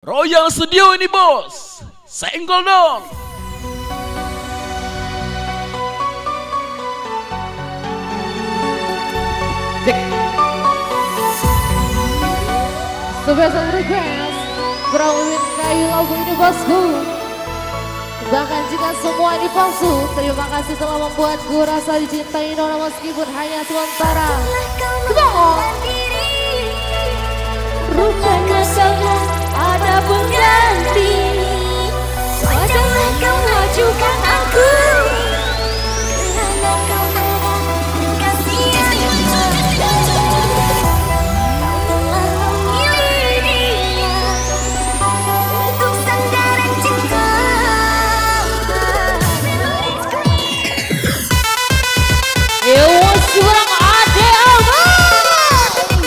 Royal Studio ini bos, senggol dong. Special request from Winkayu lagu ini bosku. Bahkan jika semua ini palsu, terima kasih telah membuatku rasa dicintai Nona meskipun hanya sementara. Rupanya sangat ada pengganti. Wajarlah kau ajukan aku, karena kau ada kekasih. Kau telah memilih dia untuk sandaran cinta. Curang ade abang.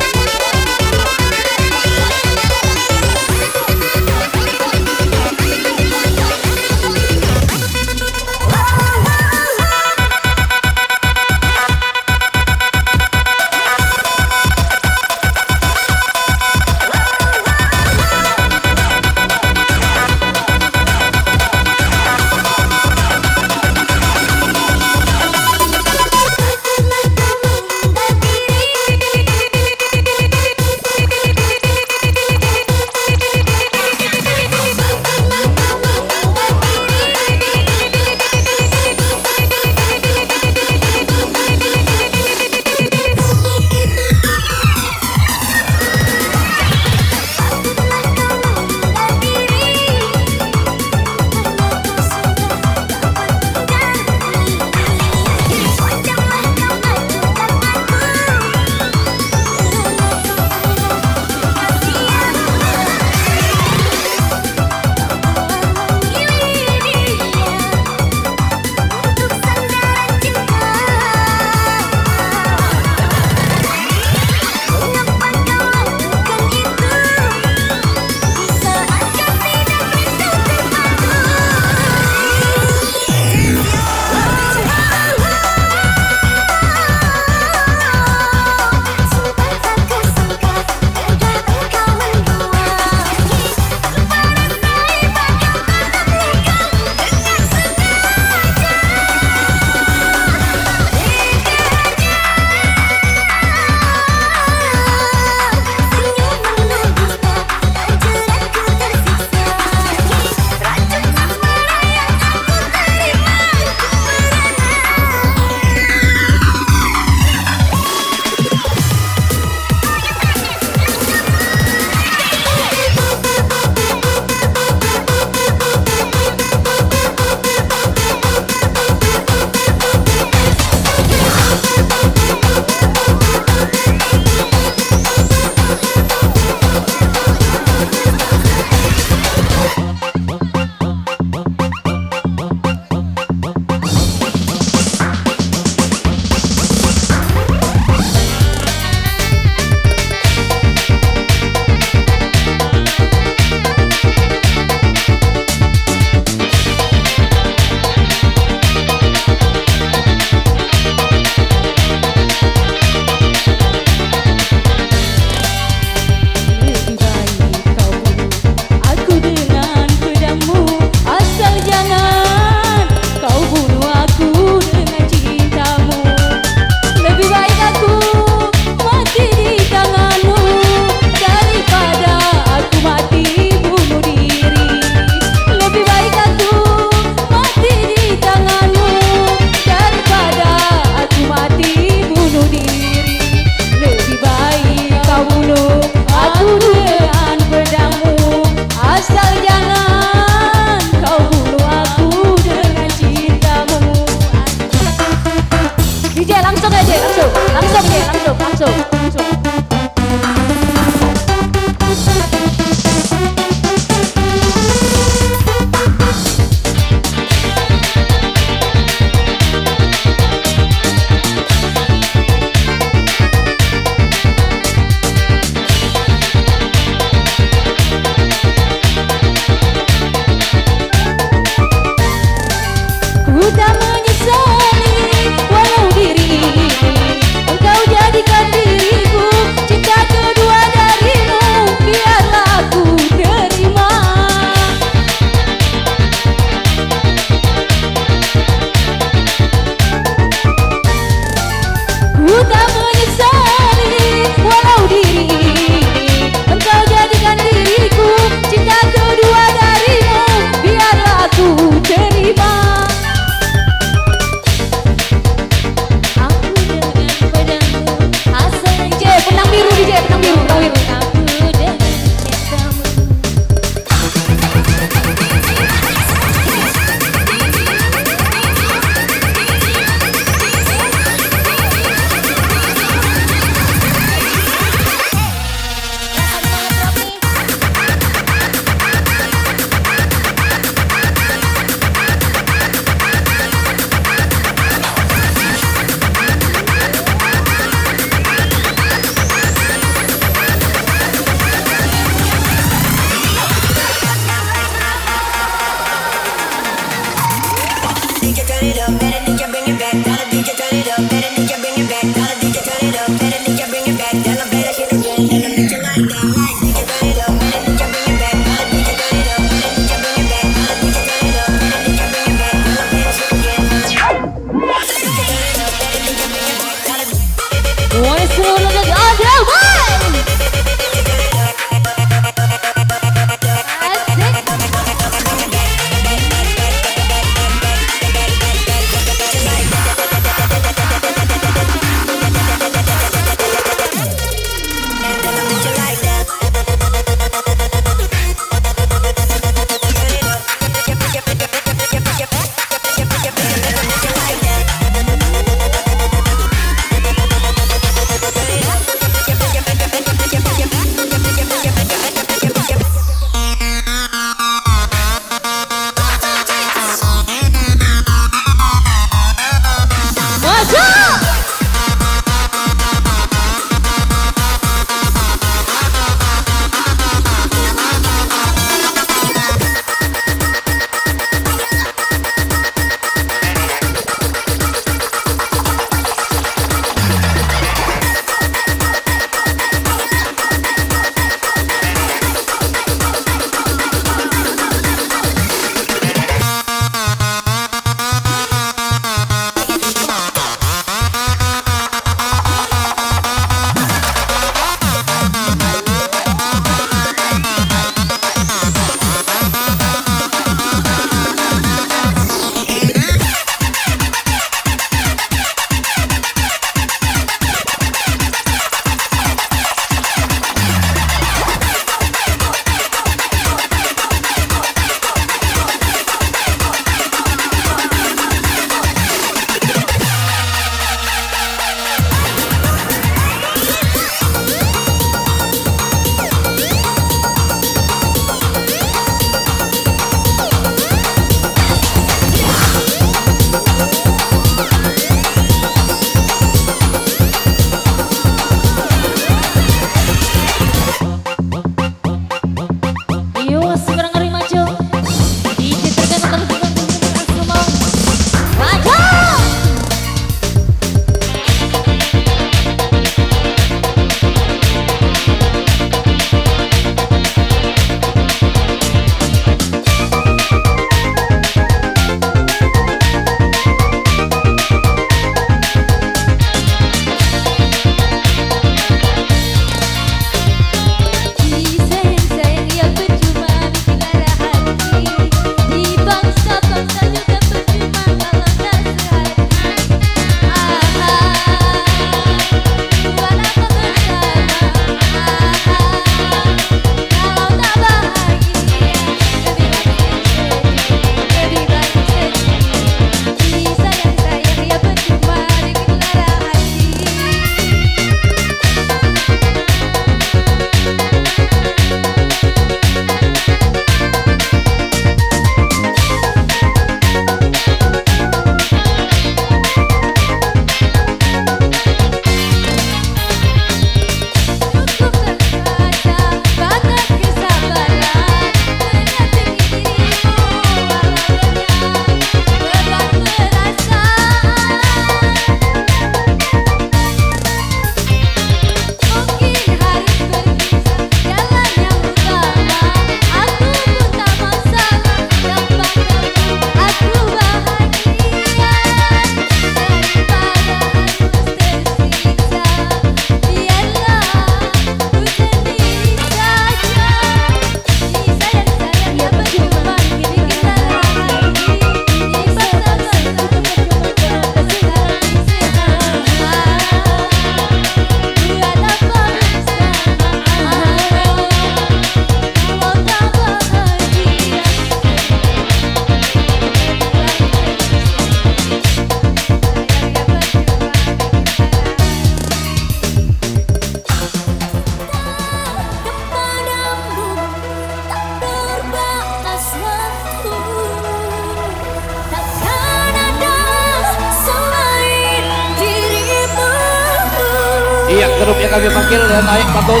Iya, grupnya kami panggil dan naik patung.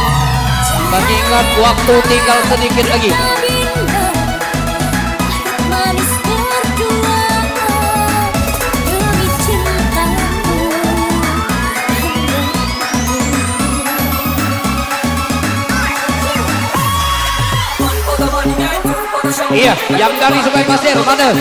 Mengingat waktu tinggal sedikit lagi. Iya, yang dari Sungai Pasir mana?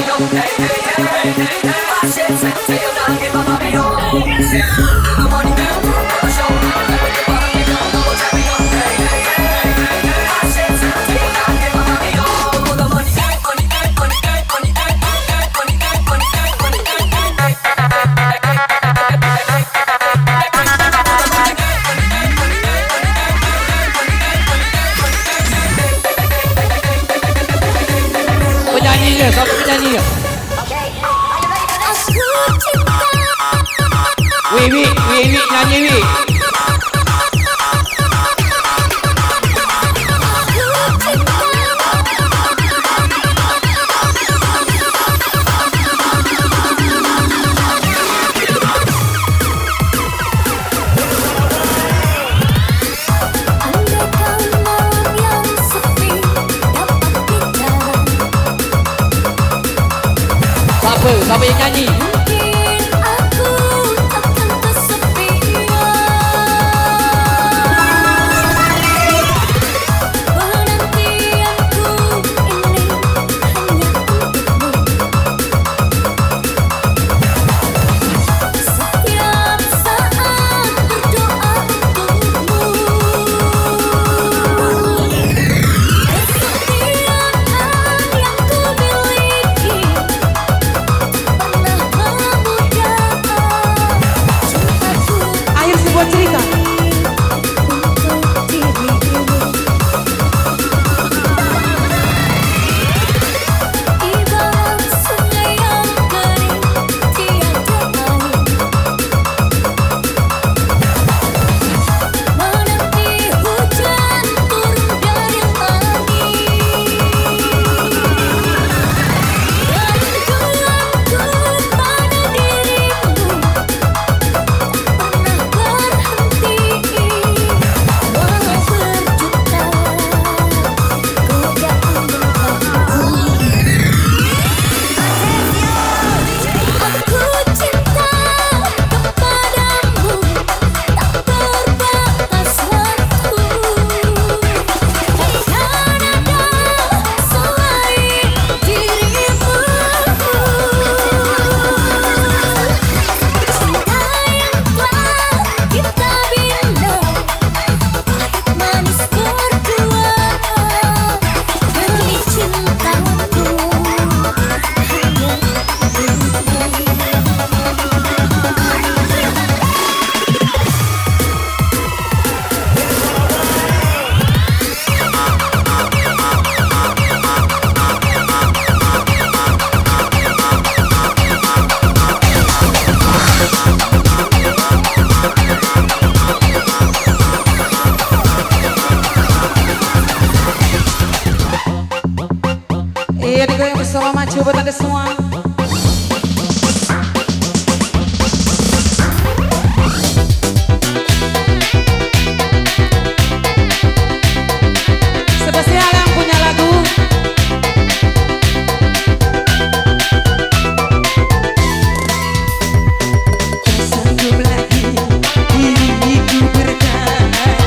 Penyanyinya, siapa penyanyinya? Wiwi nyanyi Wiwi. Siapa yang nyanyi? Iya digoyang bersama maju buat anda semua. Spesial yang punya lagu. Tersanggup lagi diriku bertahan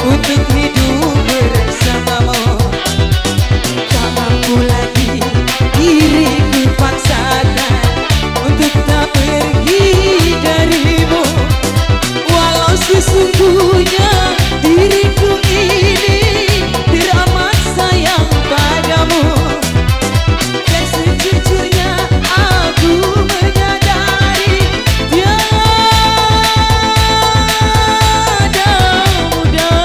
untuk hidup bersamamu. Tak mampu lagi diriku paksakan untuk tak pergi darimu. Walau sesungguhnya diriku ini teramat sayang padamu, dan sejujurnya aku menyadari tiada mudah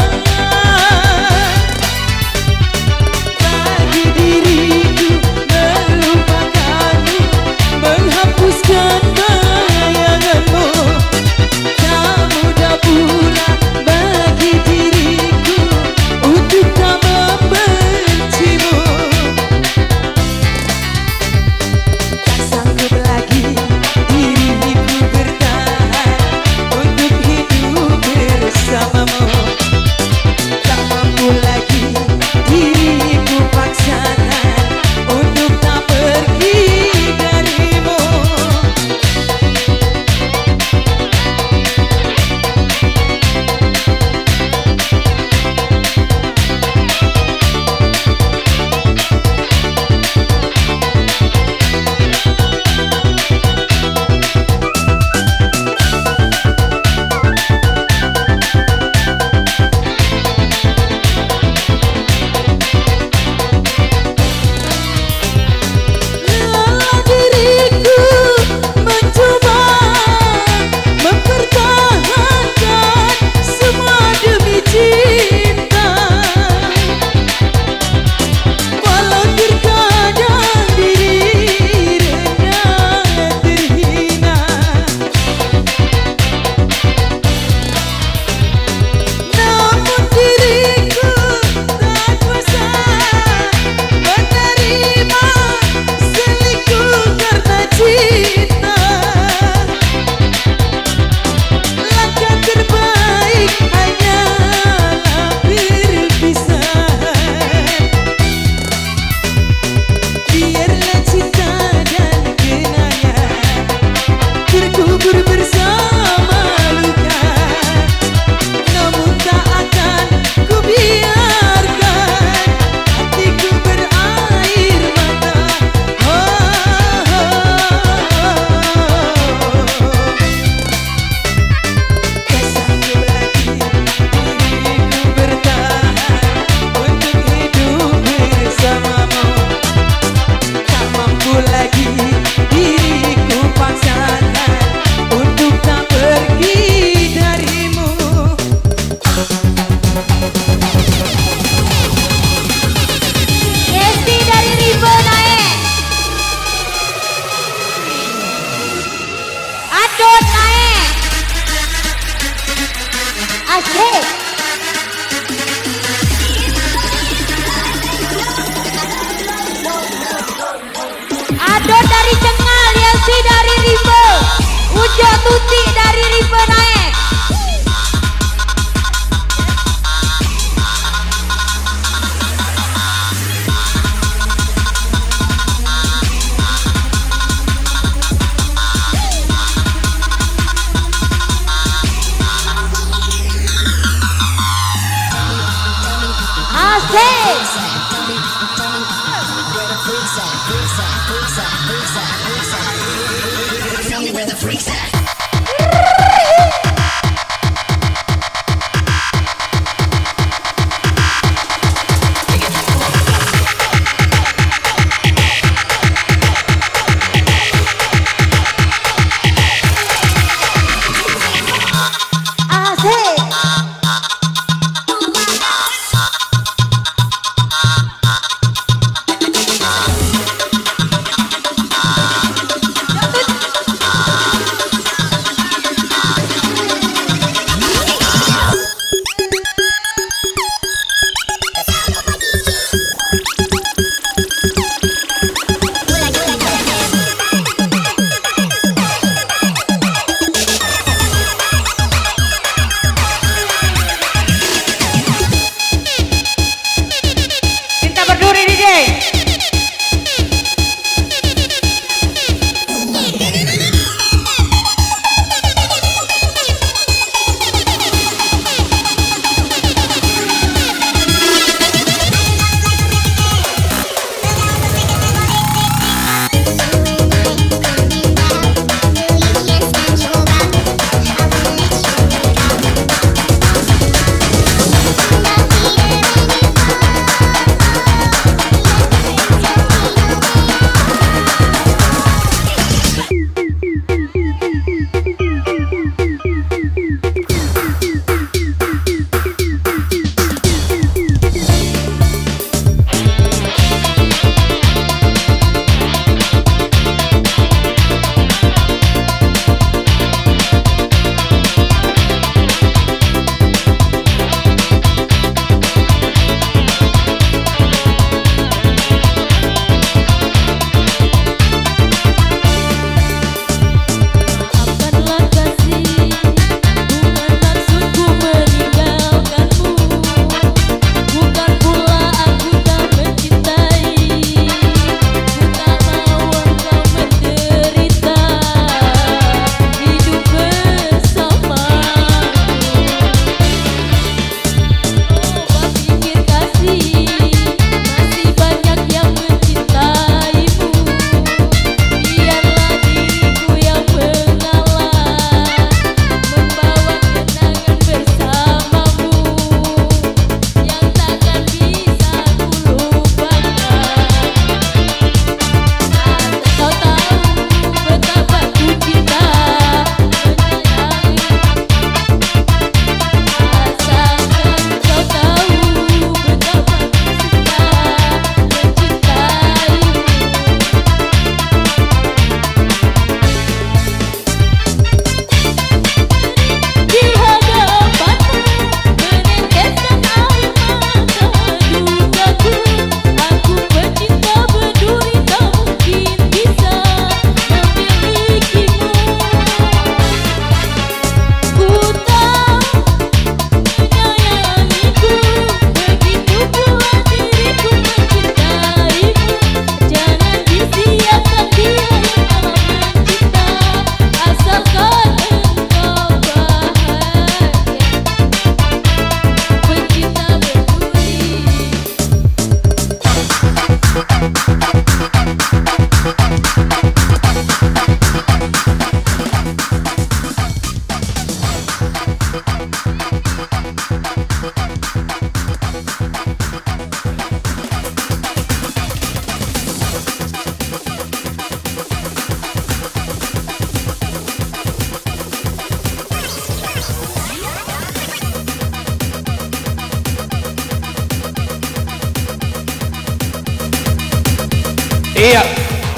Iya,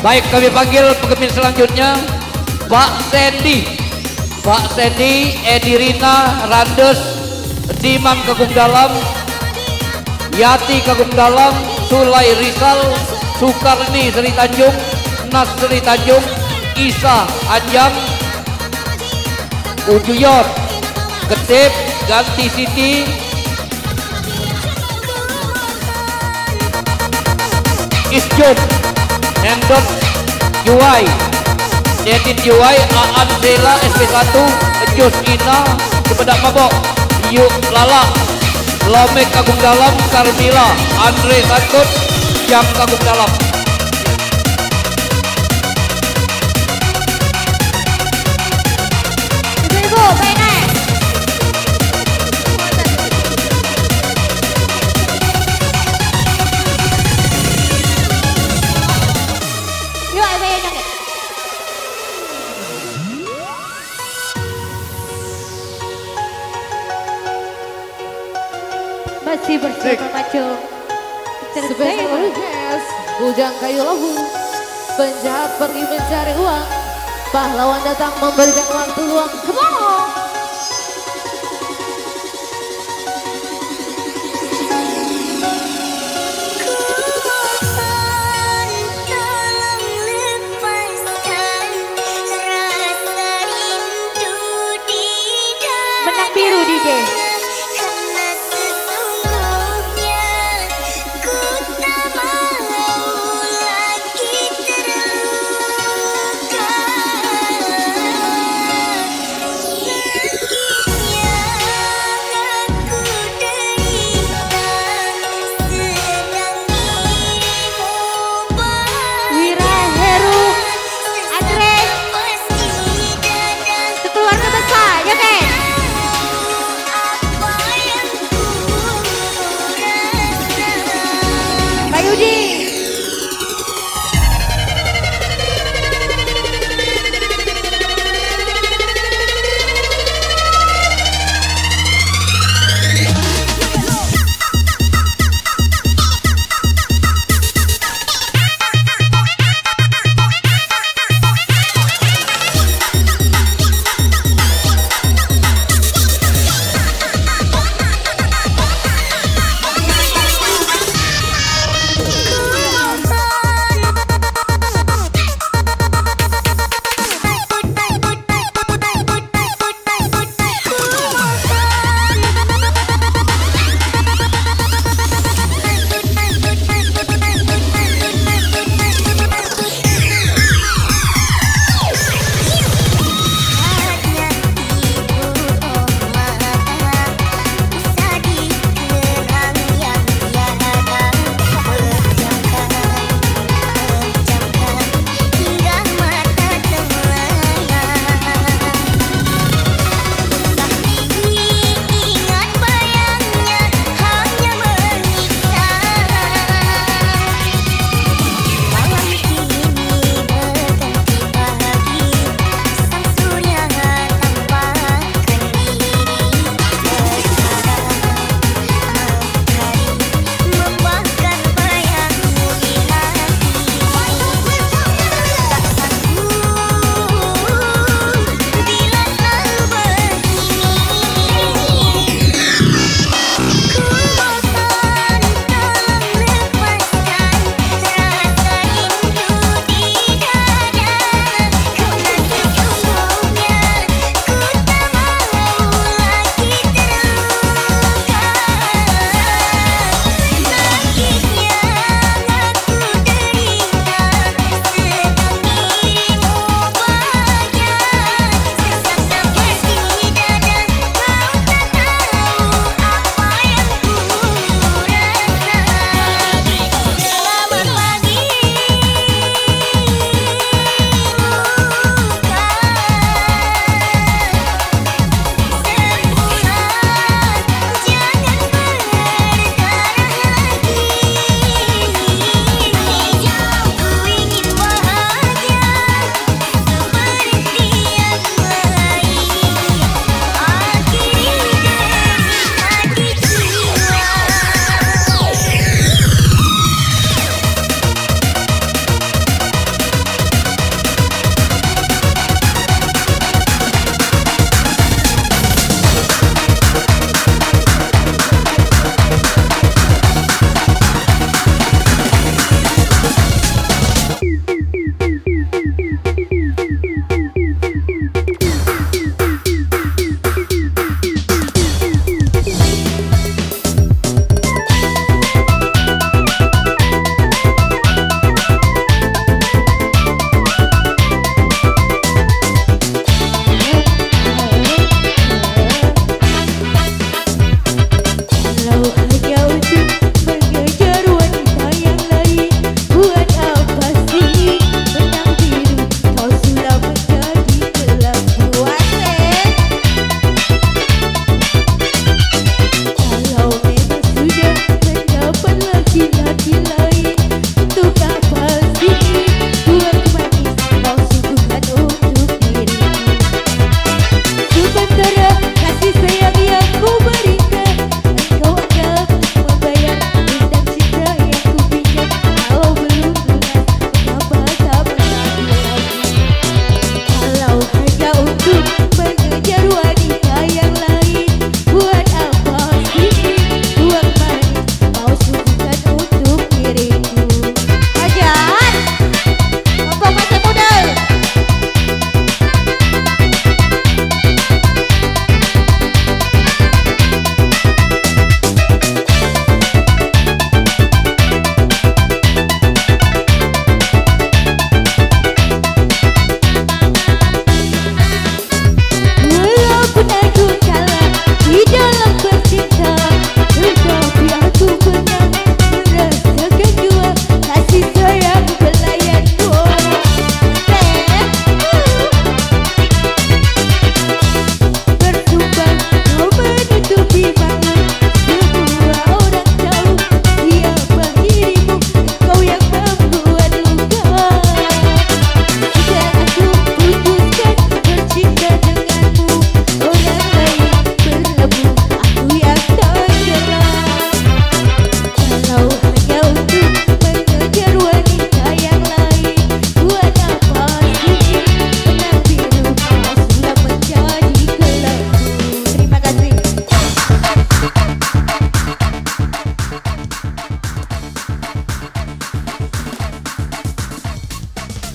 baik kami panggil pengemis selanjutnya Pak Sandy. Pak Sandy, Edi Rina, Randes, Diman Kagung Dalam, Yati Kagung Dalam, Sulai Rizal, Sukarni Seri Tanjung, Nas Seri Tanjung, Isa Anjang, Ujuyor, Ketip, Ganti Siti, Isjun, Endot, Yuai, Dedin Yuai, Aan Zela, SP1, Jus Ina, Kepedak Mabok, Yuk Lala, Lomek Kagung Dalam, Sarmila, Andre Santun, Jam Kagung Dalam. Ibu-ibu, pengen. Yuk, saya joget. Masih bersama Maco. Special guest Bujang Kayu Labu. Penjahat pergi mencari uang, pahlawan datang memberikan waktu luang. Come on. Benang biru DJ.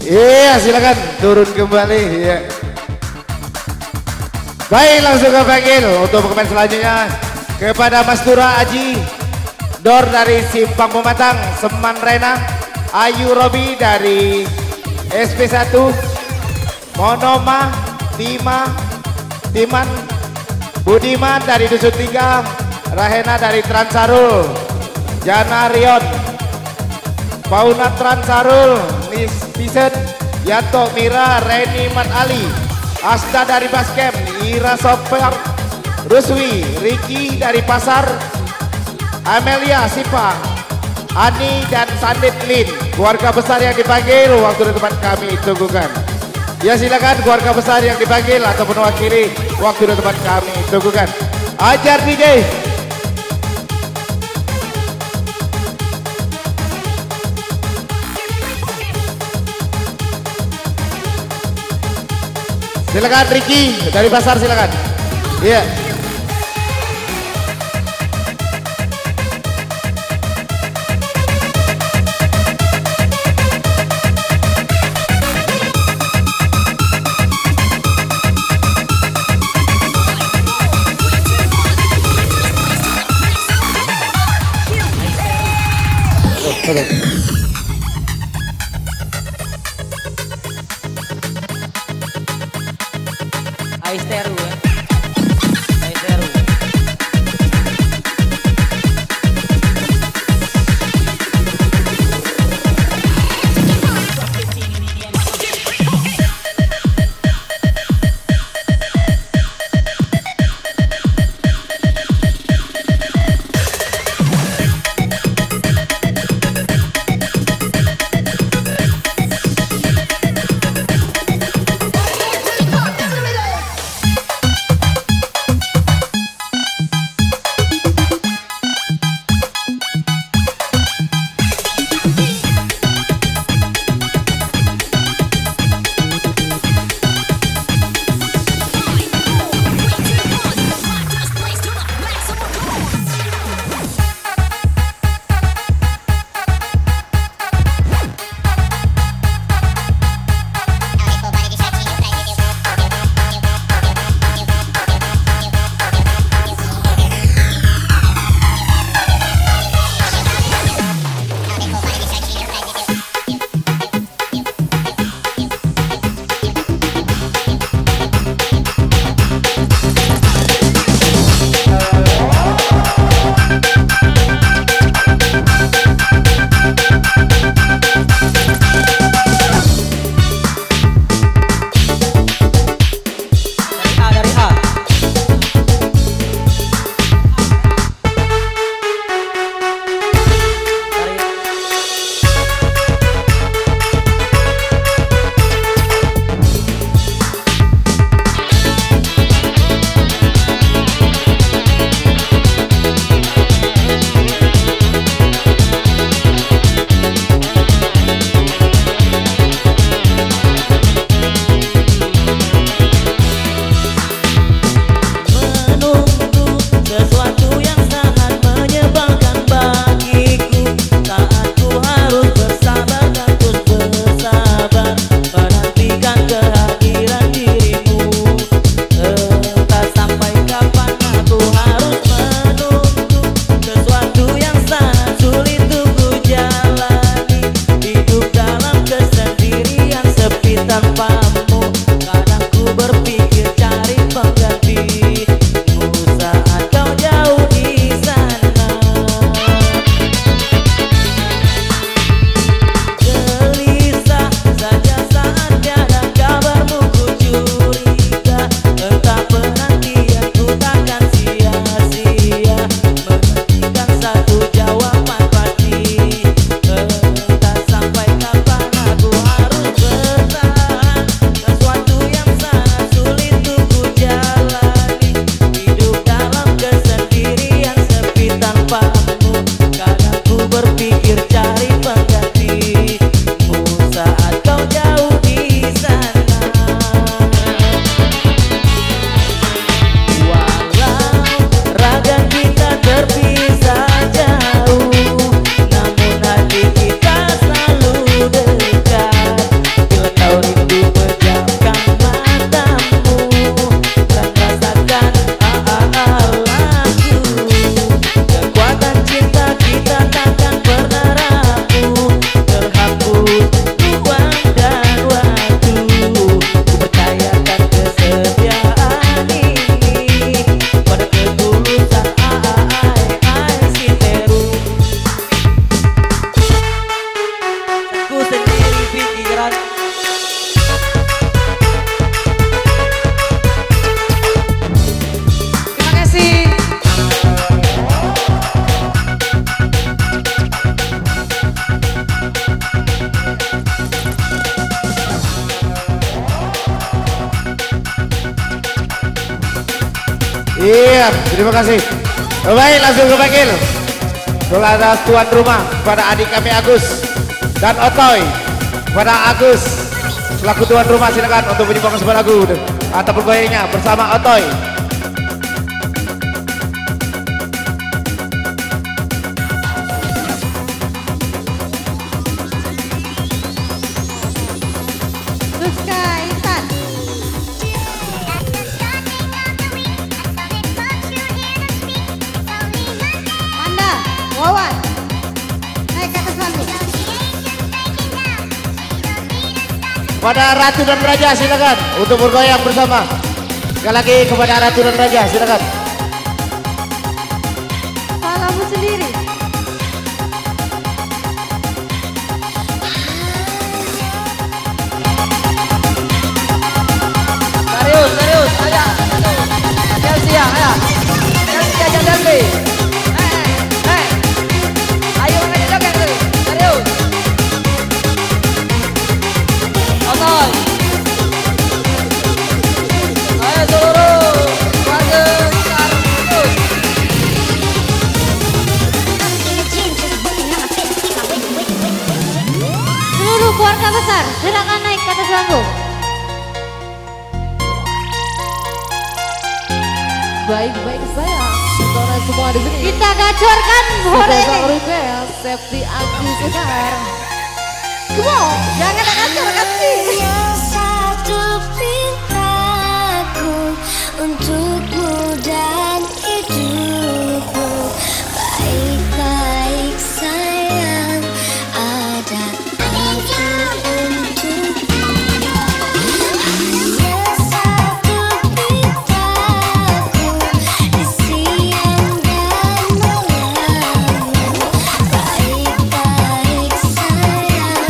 Iya, silakan turun kembali. Iya. Baik, langsung ke panggil untuk pemain selanjutnya kepada Mas Dura Aji Dor dari Simpang Pematang, Seman Rena, Ayu Robi dari SP1, Monoma, Timan, Budiman dari Dusun 3, Rahena dari Transarul, Jana Rion, Pauna Transarul, Pisen, Yanto Mira, Reni Mat Ali, Asta dari Baskem, Ira Sopar, Ruswi, Riki dari Pasar, Amelia Sipa, Ani dan Sandit Lin. Keluarga besar yang dipanggil, waktu dan tempat kami tunggukan. Ya silakan keluarga besar yang dipanggil ataupun mewakili, waktu dan tempat kami tunggukan. Ajar DJ. Silakan Ricky dari Pasar, silakan. Iya. Aisteru ya. Aisteru. Iya, terima kasih. Baik, langsung ke panggil. Kepada tuan rumah, pada adik kami Agus dan Otoy. Pada Agus, selaku tuan rumah silakan untuk menyiapkan sebuah lagu atau bergoyangnya bersama Otoy. Wawan, naik ke atas bangku. Pada Ratu dan Raja silakan untuk bergoyang bersama. Sekali lagi kepada Ratu dan Raja silakan. Salahmu sendiri. Serius, serius, ayo. Chelsea ya, ayo. Chelsea aja Chelsea. Ayo makan joget tuh, serius. Otoy. Ayo seluruh warga Kartus. Seluruh keluarga besar, silakan naik ke atas bangku. Baik-baik sayang, saudara semua di sini. Kita gacorkan sore Sudah ini. sang request, Safety Aki Sekar. Come on, jangan gacorkan sih. Satu pintaku untukmu dan hidupmu. Baik-baik sayang, ada aku untukmu. Hanya satu pintaku di siang dan malam. Baik-baik sayang,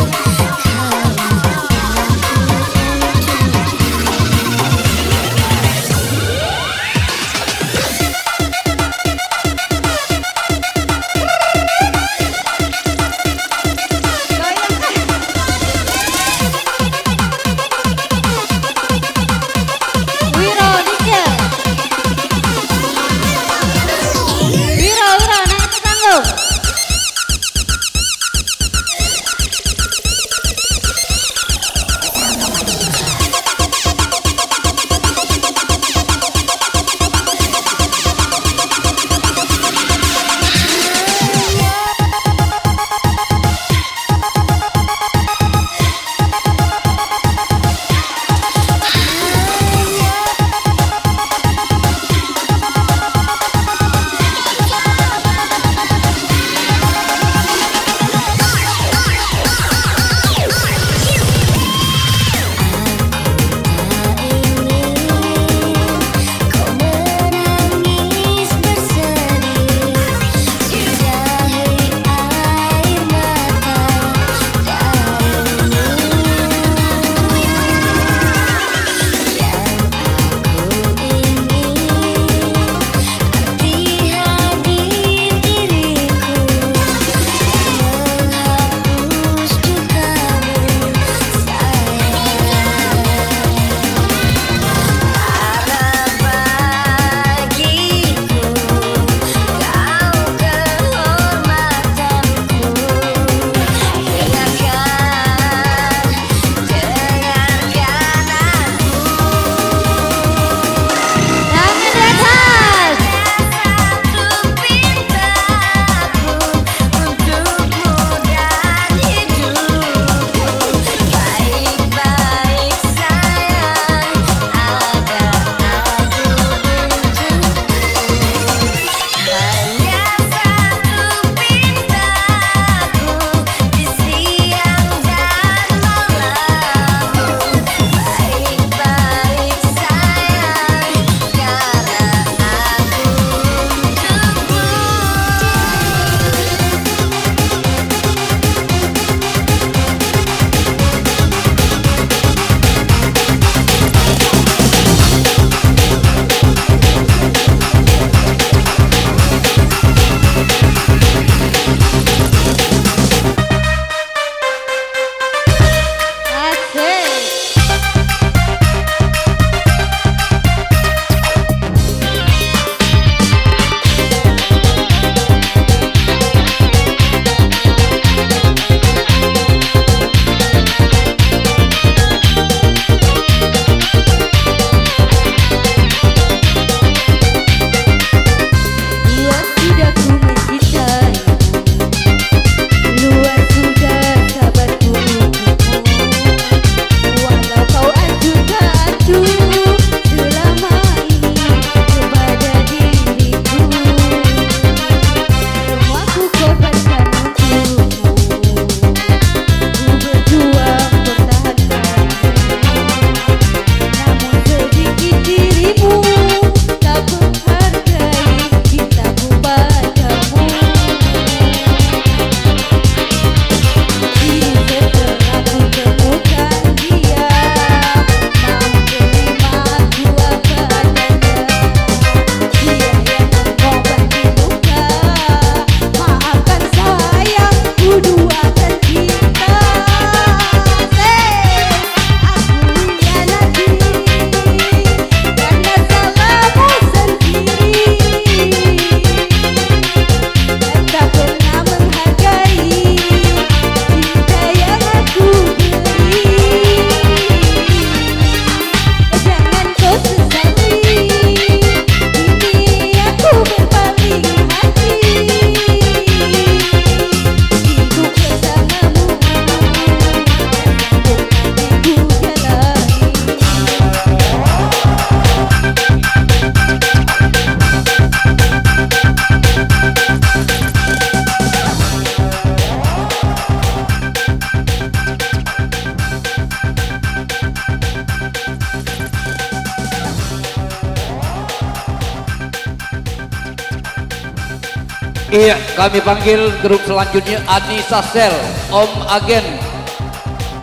Iya, kami panggil grup selanjutnya Anissa Sel, Om Agen,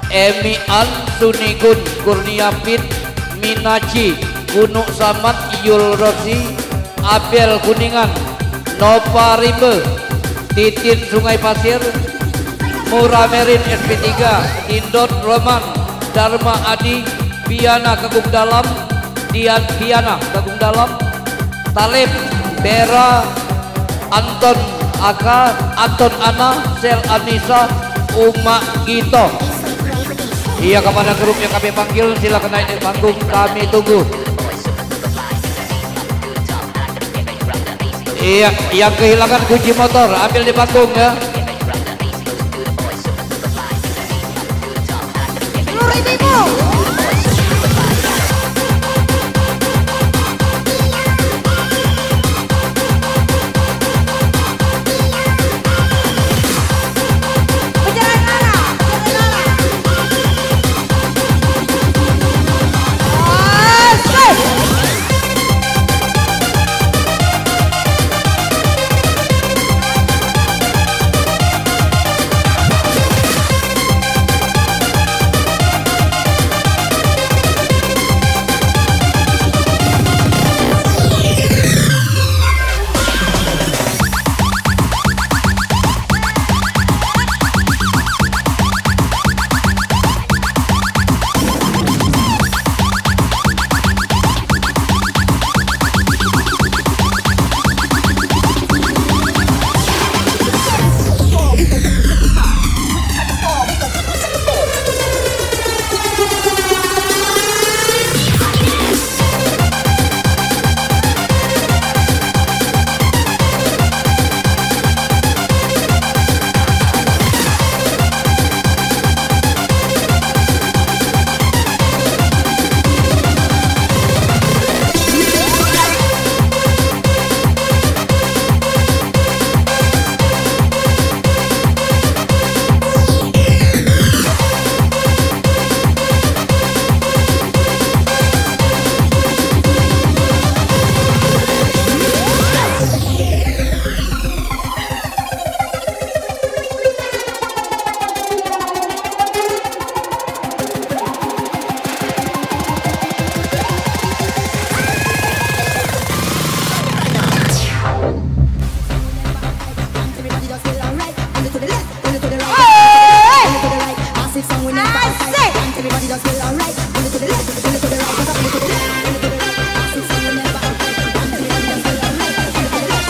Emi An, Sunigun, Kurnia Pit, Minaci, Gunung Samad, Yul Rosi, Abel Kuningan, Nova Rimbe, Titin Sungai Pasir, Muramerin SP3, Indot Roman, Dharma Adi, Biana Kagung Dalam, Dian Biana Kagung Dalam, Talib, Bera, Anton Aka, Anton Ana, Sel Anissa, Uma Gito. Iya, kepada grup yang kami panggil silakan naik di panggung, kami tunggu. Iya, yang kehilangan kunci motor ambil di panggung ya.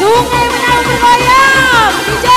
Sungai Menang bergoyang, DJ.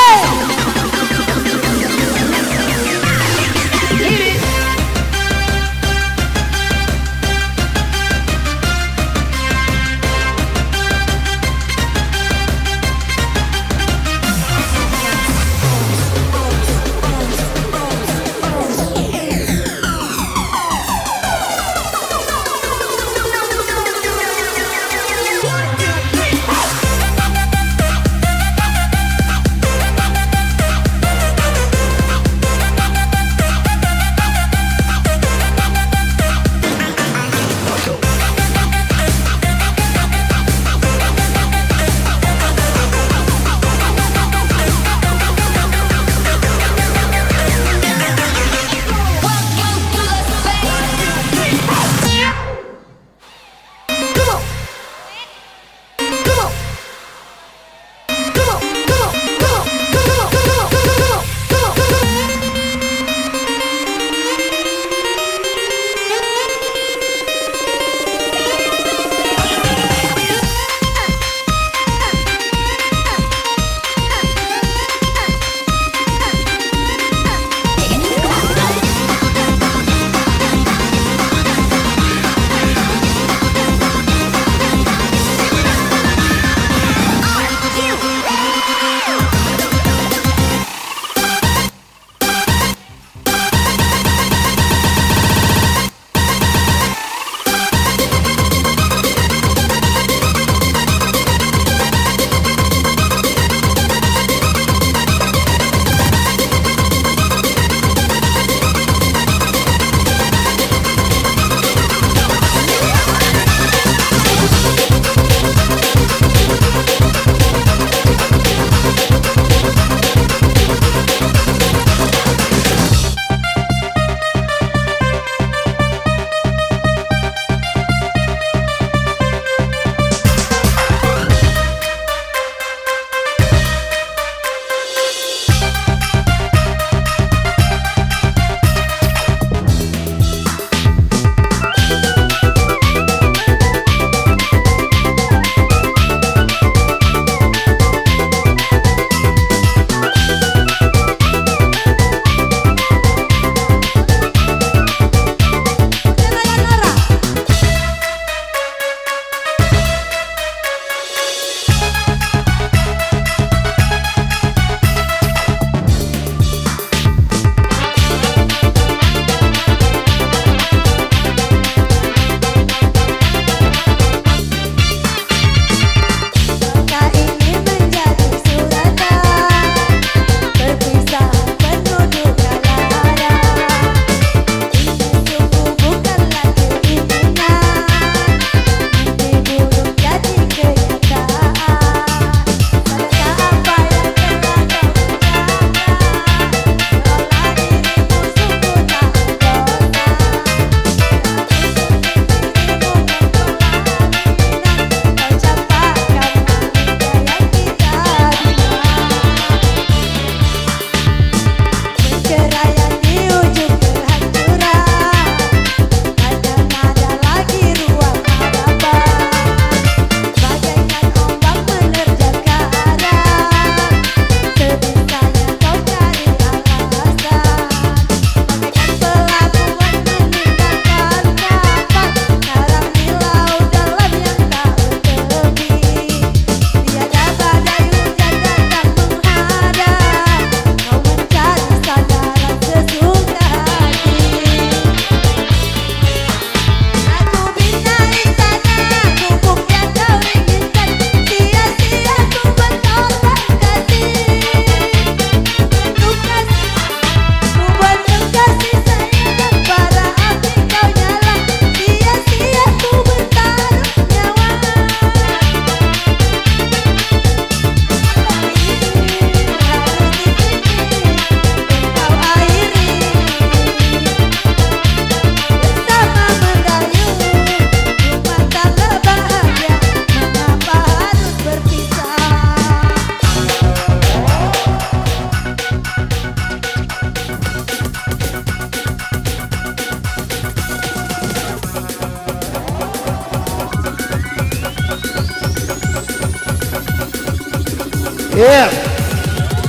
Iya.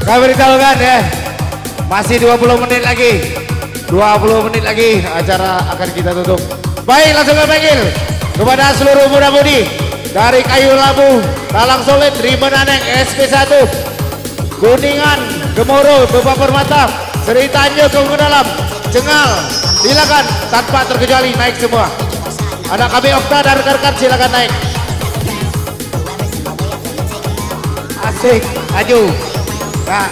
Kami beritahukan ya. Masih 20 menit lagi. 20 menit lagi acara akan kita tutup. Baik, langsung kami panggil kepada seluruh muda-mudi dari Kayu Labu, Talang Solid, Rimenaneng, SP1, Kuningan, Gemoro, Tupak Permata, Seri Tanjung, Kungku Dalam, Cengal. Silakan tanpa terkecuali naik semua. Ada kami Okta dan rekan-rekan, silakan naik. Asik, maju. Nah.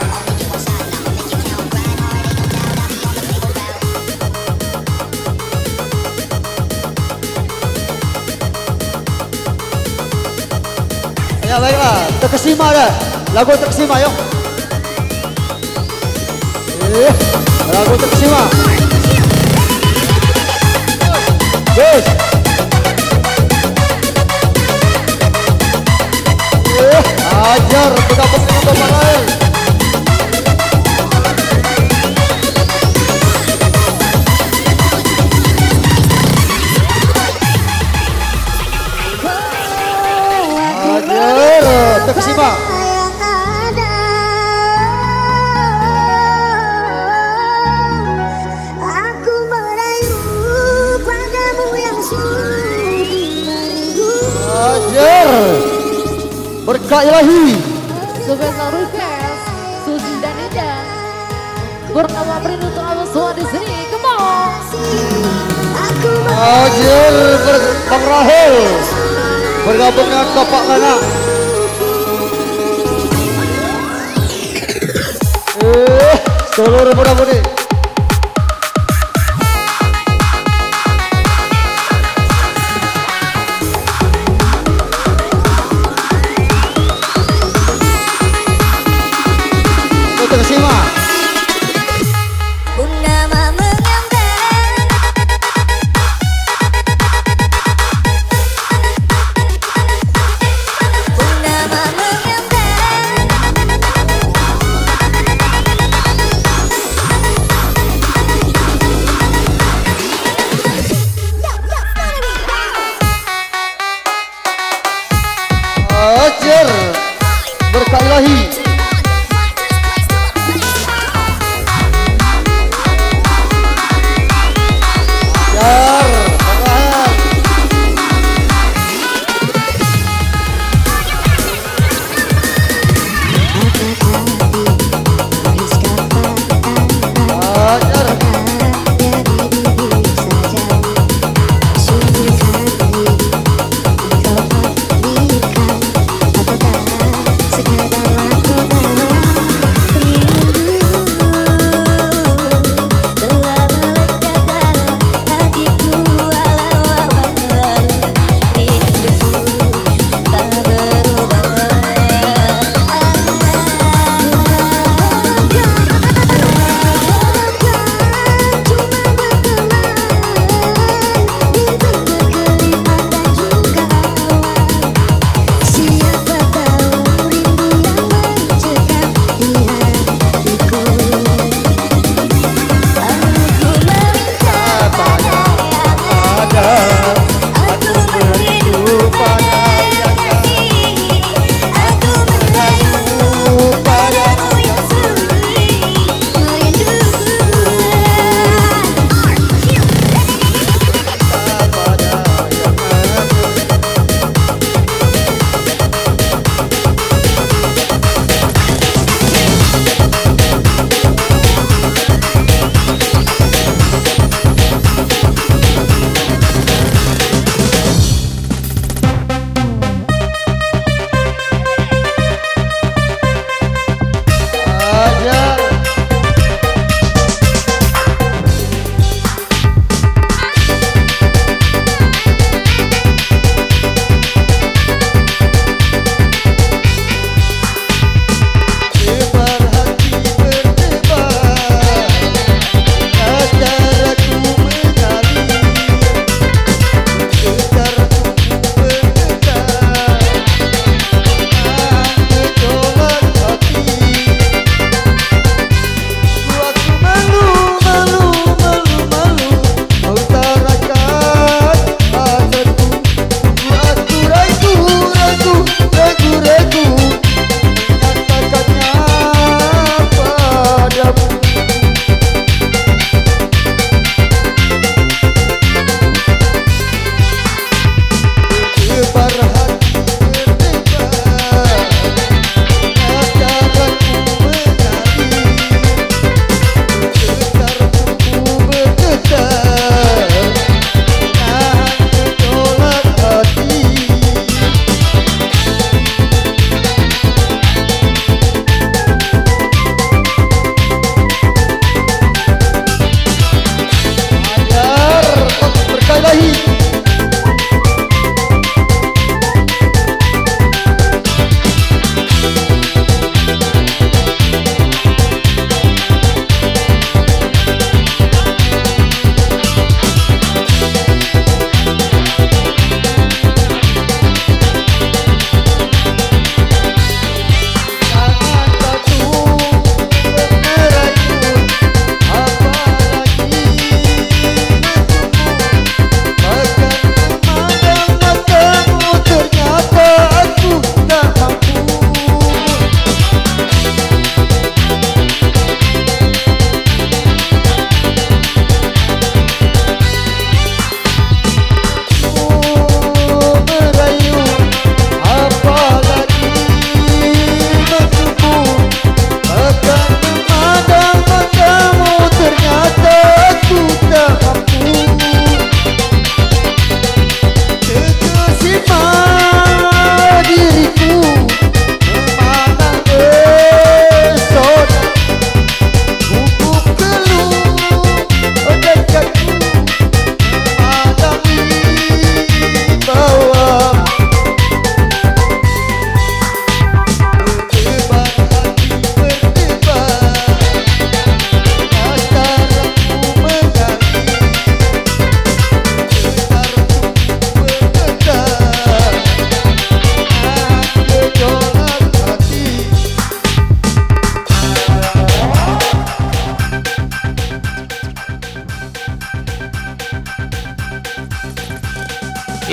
Ya baiklah, terkesima dah. Lagu terkesima yuk. Lagu terkesima. Yes. Ajar bergabung dengan Bapak lain. Ajar terkesima. Ajar berkah ilahi. Special request Susi dan Ida bernama Perindu untuk Abang semua di sini. Come on. Ajar Bang Rahel bergabung dengan Bapak Lana. Seluruh muda-mudi. Terkesima. Bunda mama ngambek, Bunda mama ngambek, Ajar berkah ilahi.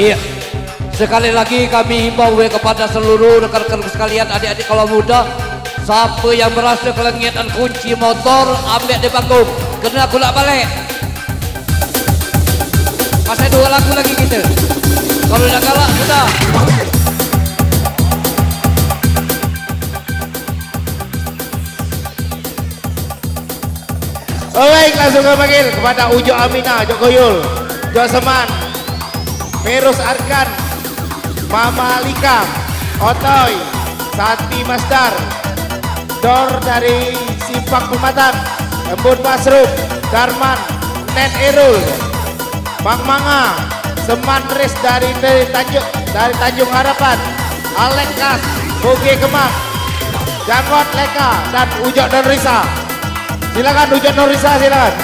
Iya. Sekali lagi kami himbau kepada seluruh rekan-rekan sekalian, adik-adik kalau muda, siapa yang berasa kelengitan kunci motor ambil di panggung, kena pulak balik. Masih 2 lagu lagi kita. Kalau dah galak sudah. Baik, langsung kami panggil kepada Ujo Amina, Jok Goyul, Jok Seman, Perus Arkan, Mama Alika, Otoy, Santi Masdar, Dor dari Simpang Pematang, Embun Masruf, Darman, Nen Erul, Bang Manga, Seman Res dari Tanjung Harapan, Alek Kas, Boge Kemang, Janggot Leka, dan Ujo Don Risa. Silakan Ujo Don Risa, silakan.